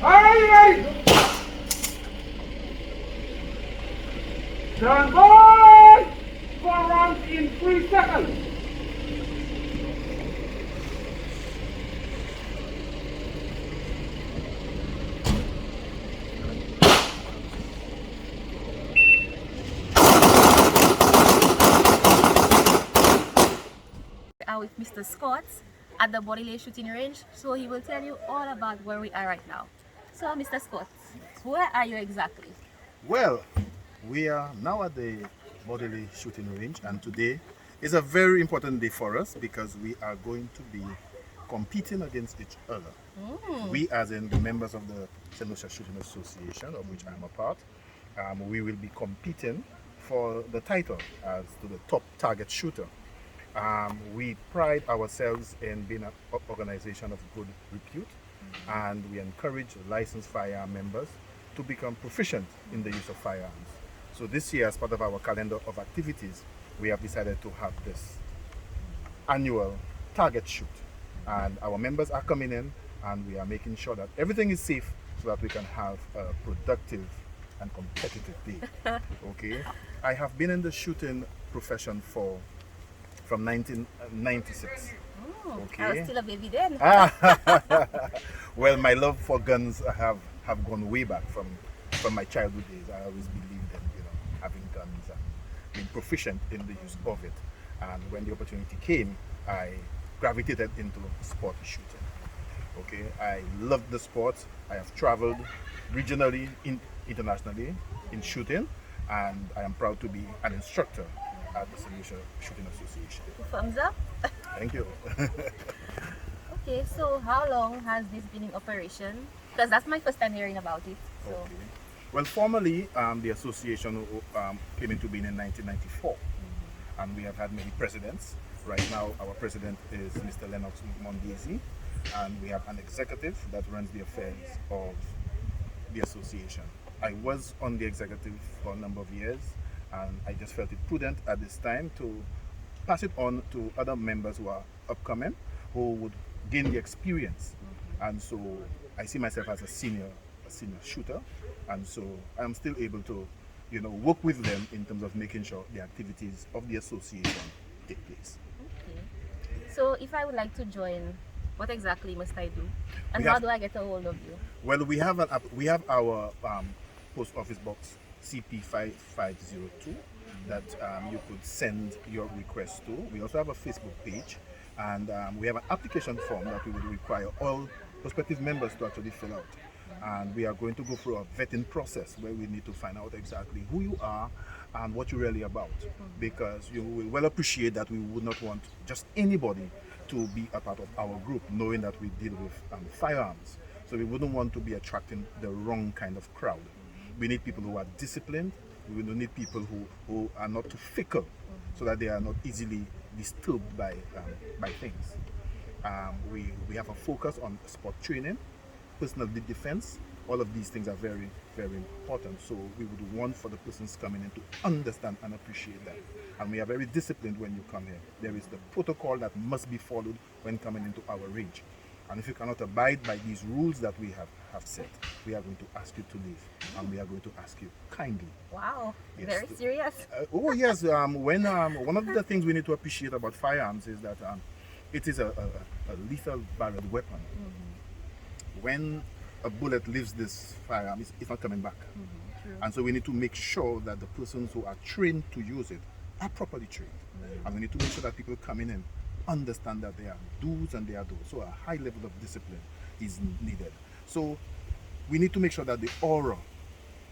Are you ready? Stand by for rounds in 3 seconds. With Mr. Scott at the Bordelais Shooting Range, so he will tell you all about where we are right now. So, Mr. Scott, where are you exactly? Well, we are now at the Bordelais Shooting Range, and today is a very important day for us because we are going to be competing against each other. We, as in the members of the Lucia Shooting Association, of which I'm a part, we will be competing for the title as to the top target shooter. We pride ourselves in being an organization of good repute, and we encourage licensed firearm members to become proficient in the use of firearms. So this year, as part of our calendar of activities, we have decided to have this annual target shoot, and our members are coming in and we are making sure that everything is safe so that we can have a productive and competitive day. Okay, I have been in the shooting profession from 1996. Okay. I was still a baby then. Well, my love for guns have gone way back from my childhood days. I always believed in having guns and being proficient in the use of it. And when the opportunity came, I gravitated into sport shooting. Okay, I loved the sport. I have traveled regionally, internationally in shooting, and I am proud to be an instructor at the Lucia Shooting Association. Thumbs up. Thank you. Okay, so how long has this been in operation? Because that's my first time hearing about it. So. Okay. Well, formally, the association came into being in 1994, and we have had many presidents. Right now, our president is Mr. Lennox Mondesi, and we have an executive that runs the affairs of the association. I was on the executive for a number of years, and I just felt it prudent at this time to pass it on to other members who are upcoming, who would gain the experience. And so I see myself as a senior shooter, and so I'm still able to, work with them in terms of making sure the activities of the association take place. Okay. So if I would like to join, what exactly must I do, and how do I get a hold of you? Well, we have our post office box CP5502 that you could send your request to. We also have a Facebook page, and we have an application form that we will require all prospective members to actually fill out. And we are going to go through a vetting process where we need to find out exactly who you are and what you're really about, because you will well appreciate that we would not want just anybody to be a part of our group, knowing that we deal with firearms. So we wouldn't want to be attracting the wrong kind of crowd. We need people who are disciplined. We will need people who are not too fickle, so that they are not easily disturbed by things. We have a focus on sport training, personal defense. All of these things are very, very important. So we would want for the persons coming in to understand and appreciate that. And we are very disciplined when you come here. There is the protocol that must be followed when coming into our range. And if you cannot abide by these rules that we have set, we are going to ask you to leave, and we are going to ask you kindly. Wow, yes, very serious. Oh yes, when one of the things we need to appreciate about firearms is that it is a lethal barrel weapon. When a bullet leaves this firearm, it's not coming back. And so we need to make sure that the persons who are trained to use it are properly trained. And we need to make sure that people coming in understand that there are do's and there are don'ts. So a high level of discipline is needed. So we need to make sure that the aura,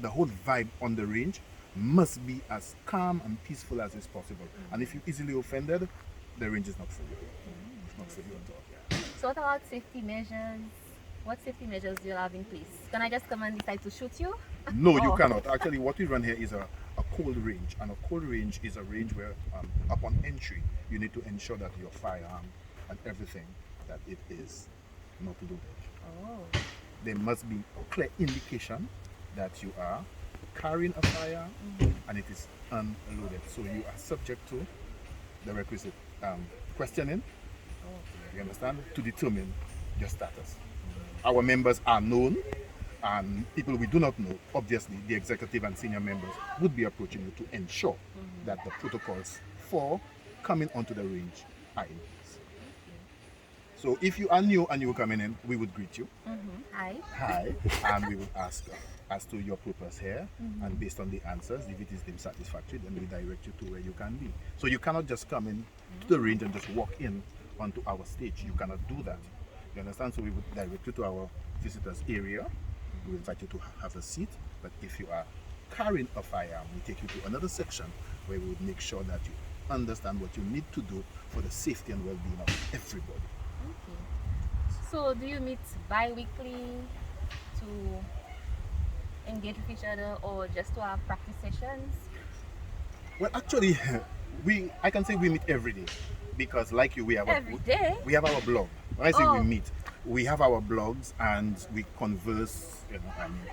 the whole vibe on the range must be as calm and peaceful as is possible. And if you're easily offended, the range is not for you. It's not for you at all. So what about safety measures? What safety measures do you have in place? Can I just come and decide to shoot you? No, you cannot. Actually, what we run here is a cold range, and a cold range is a range where upon entry you need to ensure that your firearm and everything that it is not loaded. There must be a clear indication that you are carrying a firearm and it is unloaded. So you are subject to the requisite questioning, you understand, to determine your status. Our members are known, and people we do not know, obviously the executive and senior members would be approaching you to ensure that the protocols for coming onto the range are in place. So if you are new and you're coming in, we would greet you. Hi. Hi, and we would ask as to your purpose here, and based on the answers, if it is deemed satisfactory, then we direct you to where you can be. So you cannot just come in to the range and just walk in onto our stage. You cannot do that. You understand? So we would direct you to our visitors area. We invite you to have a seat. But if you are carrying a firearm, we take you to another section where we would make sure that you understand what you need to do for the safety and well-being of everybody. Okay. So do you meet bi-weekly to engage with each other, or just to have practice sessions? Well, actually, I can say we meet every day, because like you, we have Every day? we have our blog. When I say we Oh. meet, we have our blogs and we converse.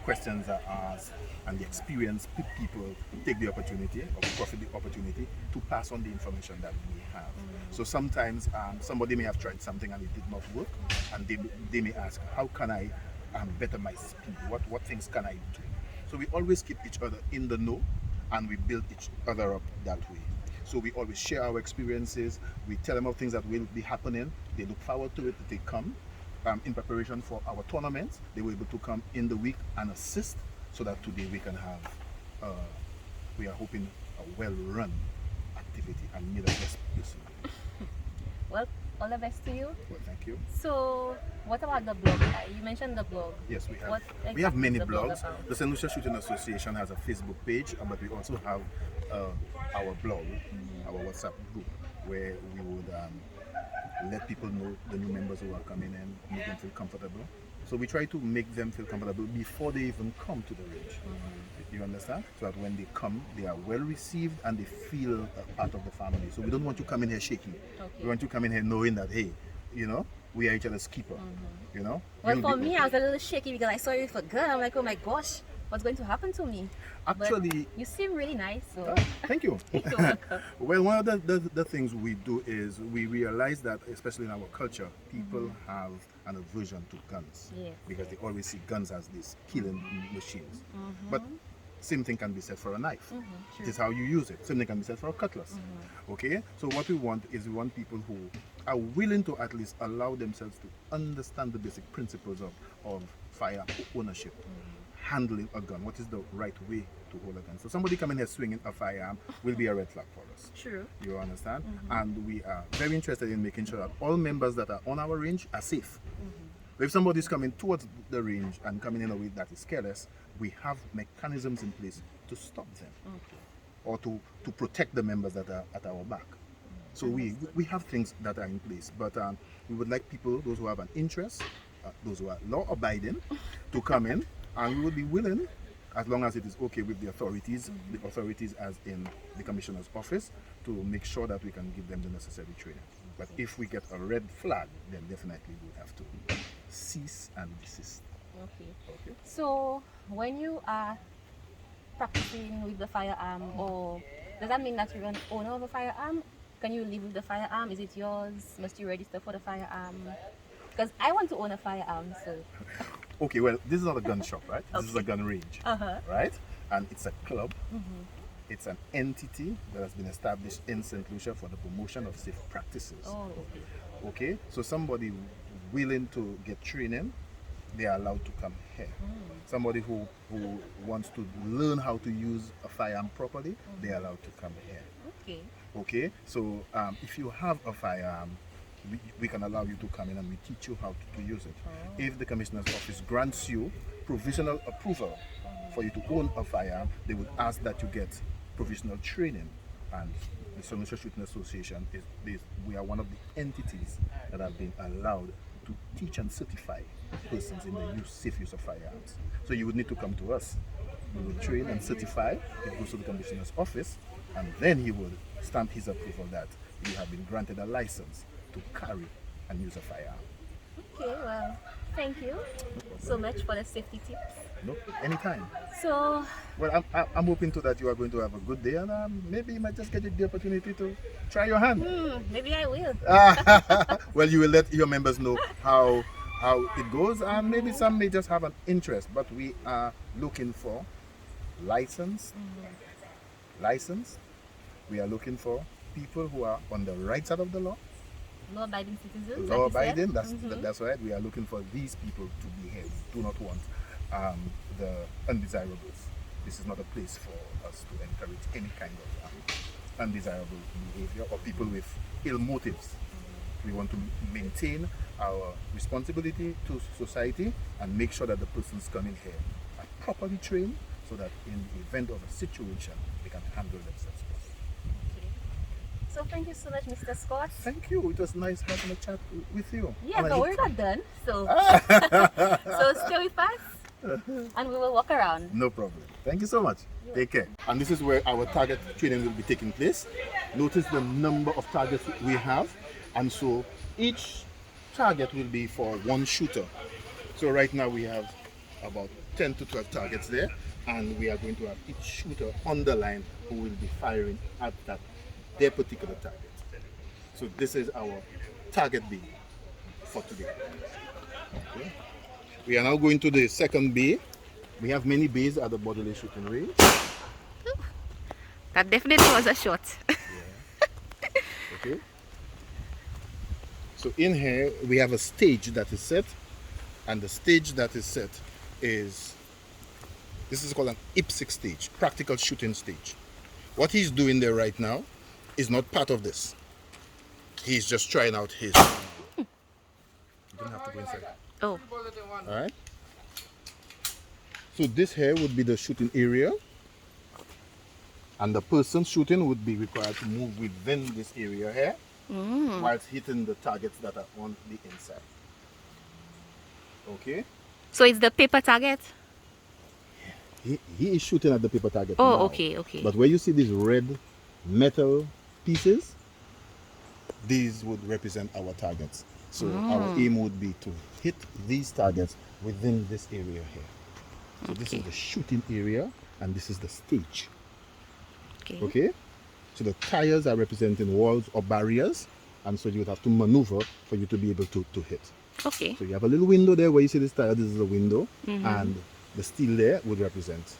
Questions are asked, and the experienced people take the opportunity or profit the opportunity to pass on the information that we have. So sometimes somebody may have tried something and it did not work, and they may ask, how can I better my speed? What things can I do? So we always keep each other in the know, and we build each other up that way. So we always share our experiences. We tell them of things that will be happening. They look forward to it. They come in preparation for our tournaments. They were able to come in the week and assist, so that today we can have, we are hoping, a well-run activity and need a best person. Well, all the best to you. Well, thank you. So what about the blog? You mentioned the blog. Yes, we have. What We have exactly many is the blog blogs. about? The St. Lucia Shooting Association has a Facebook page, but we also have our blog, our WhatsApp group, where we would let people know the new members who are coming in, make them feel comfortable. So we try to make them feel comfortable before they even come to the range. You understand? So that when they come, they are well received and they feel a part of the family. So we don't want you coming here shaky. Okay. We want you coming here knowing that, hey, we are each other's keeper. Well, You'll for be me, okay. I was a little shaky because I saw you for good. I'm like, oh my gosh, what's going to happen to me? Actually, But you seem really nice. So thank you. you're welcome. Well, one of the things we do is we realize that, especially in our culture, people have an aversion to guns, Yes. because they always see guns as these killing machines. But same thing can be said for a knife. It is how you use it. Same thing can be said for a cutlass. Okay? So what we want is people who are willing to at least allow themselves to understand the basic principles of firearm ownership. Handling a gun. What is the right way to hold a gun? So somebody coming here swinging a firearm will be a red flag for us. True. You understand? And we are very interested in making sure that all members that are on our range are safe. If somebody's coming towards the range and coming in a way that is careless, we have mechanisms in place to stop them, or to protect the members that are at our back. So we have things that are in place, but we would like people, those who have an interest, those who are law-abiding, to come in, and we would be willing, as long as it is okay with the authorities as in the Commissioner's office, to make sure that we can give them the necessary training. But if we get a red flag, then definitely we have to cease and desist. Okay. So when you are practicing with the firearm, or does that mean that you're an owner of a firearm? Can you live with the firearm? Is it yours? Must you register for the firearm? Because I want to own a firearm, so. Okay, well, this is not a gun shop, right? This is a gun range, Uh-huh. right? And it's a club. It's an entity that has been established in St. Lucia for the promotion of safe practices. Oh, okay. Okay, so somebody willing to get training, they are allowed to come here. Somebody who wants to learn how to use a firearm properly, they are allowed to come here. Okay. Okay, so if you have a firearm, we can allow you to come in and we teach you how to use it. If the Commissioner's office grants you provisional approval for you to own a firearm, they would ask that you get provisional training. And the St. Lucia Shooting Association we are one of the entities that have been allowed to teach and certify persons in the safe use of firearms. So you would need to come to us. We will train and certify. It goes to the Commissioner's office, and then he would stamp his approval that you have been granted a license to carry and use a firearm. Okay, well, thank you so much for the safety tips. No, anytime. So, Well, I'm hoping to that you are going to have a good day, and maybe you might just get the opportunity to try your hand. maybe I will. Well, you will let your members know how how it goes, and maybe some may just have an interest, but we are looking for licensed. We are looking for people who are on the right side of the law. Law-abiding citizens. Law abiding, that's right. We are looking for these people to be here. We do not want the undesirables. This is not a place for us to encourage any kind of undesirable behavior or people with ill motives. We want to maintain our responsibility to society and make sure that the persons coming here are properly trained so that in the event of a situation, they can handle themselves. Okay. So thank you so much, Mr. Scott. Thank you. It was nice having a chat with you. Yeah, but we're not done. So, so stay with us and we will walk around. No problem. Thank you so much. Take care. And this is where our target training will be taking place. Notice the number of targets we have. And so each target will be for one shooter. So right now we have about 10 to 12 targets there. And we are going to have each shooter on the line who will be firing at their particular target. So this is our target bay for today. Okay. We are now going to the second bay. We have many bays at the Bordelais Shooting Range. That definitely was a shot. Yeah. Okay. So in here we have a stage that is set, and the stage that is set is, this is called an IPSC stage, practical shooting stage. What he's doing there right now is not part of this. He's just trying out his. You don't have to go inside. Oh. All right. So this here would be the shooting area, and the person shooting would be required to move within this area here, whilst hitting the targets that are on the inside. Okay. So it's the paper target? He is shooting at the paper target. Oh, now. okay. But where you see these red metal pieces, these would represent our targets. So our aim would be to hit these targets within this area here. So this is the shooting area, and this is the stage. Okay. So the tires are representing walls or barriers, and so you would have to maneuver for you to be able to hit. Okay. So you have a little window there where you see this tire. This is a window, and the steel there would represent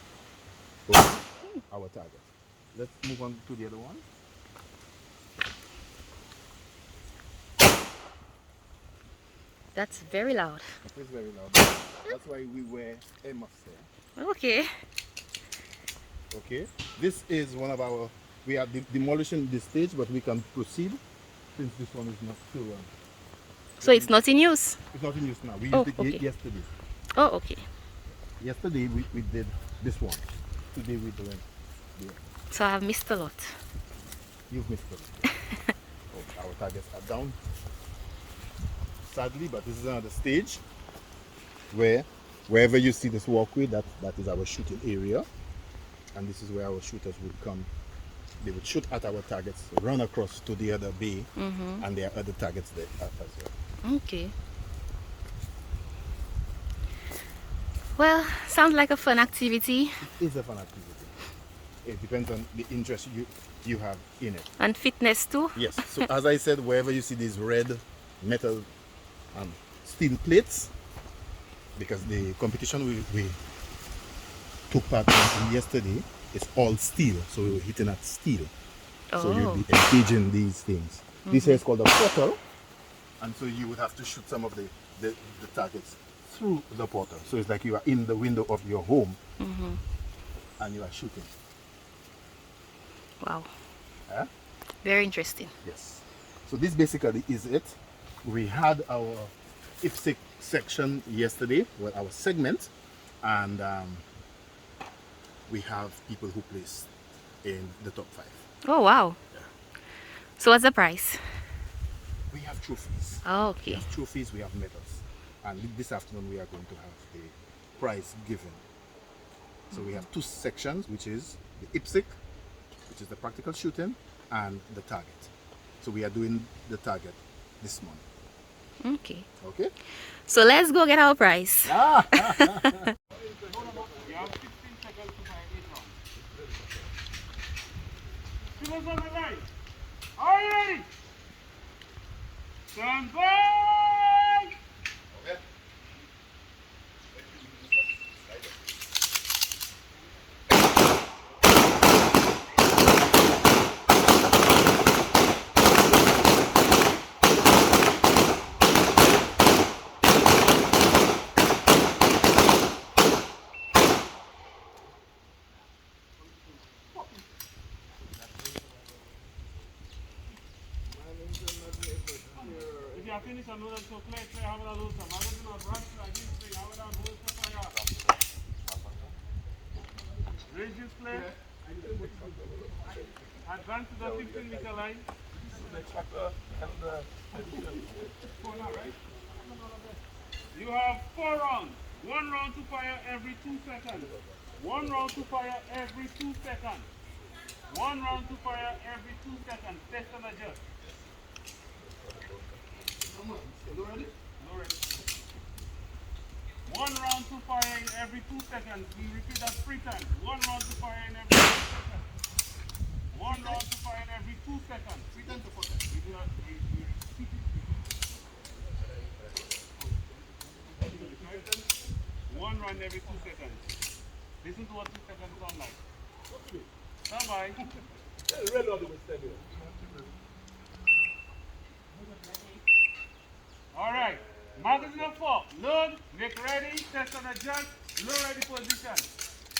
our target. Let's move on to the other one. That's very loud. It is very loud. That's why we wear air muffs there. Okay. Okay. This is one of our. We are demolishing this stage, but we can proceed since this one is not still. So it's not in use? It's not in use now. We used it yesterday. Oh, okay. Yesterday we did this one. Today we're doing. Yeah. So I've missed a lot. You've missed it. Our targets are down. Sadly, but this is another stage where wherever you see this walkway, that is our shooting area, and this is where our shooters would come. They would shoot at our targets, run across to the other bay, and there are other targets there as well. Okay. Well, sounds like a fun activity. It is a fun activity. It depends on the interest you have in it. And fitness too? Yes. So as I said, wherever you see these red metal steel plates, because the competition we took part in yesterday is all steel, so we were hitting at steel. So you'll be engaging these things. This here is called a portal, and so you would have to shoot some of the targets through the portal. So it's like you are in the window of your home and you are shooting. Wow. Huh? Very interesting. Yes. So this basically is it. We had our IPSC section yesterday, well, our segment, and we have people who placed in the top 5. Oh, wow. Yeah. So what's the price? We have trophies. Oh, okay. We have trophies, we have medals. And this afternoon we are going to have a prize given. So we have 2 sections, which is the IPSC, which is the practical shooting, and the target. So we are doing the target this morning. Okay. Okay? So let's go get our prize. You have 16 seconds to find 8 rounds. Shooters on the line. Are you ready? Stand by! Okay. know that so clear, have a loose. Magazine of rats, I didn't say, have a loose fire. Range is clear. Advance to the 15-meter line. You have 4 rounds. 1 round to fire every 2 seconds. 1 round to fire every 2 seconds. 1 round to fire every 2 seconds. Test and adjust. No ready? No ready. 1 round to fire in every 2 seconds. We repeat that 3 times. 1 round to fire in every 2 seconds. 1 round to fire in every 2 seconds. 3 times to 4 times. We repeat it. 1 round every 2 seconds. Listen to what 2 seconds sound like. Stand by. Alright. Magazine of 4. Load, make ready, test and adjust, low ready position.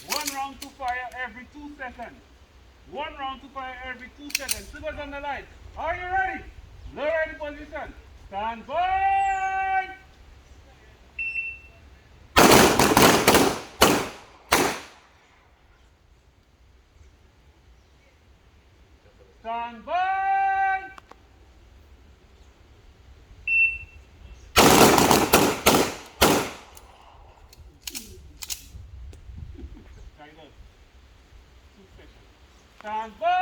1 round to fire every 2 seconds. 1 round to fire every 2 seconds. Figures on the line. Are you ready? Low ready position. Stand by. Stand by. Tigers. 2 seconds. Stand by.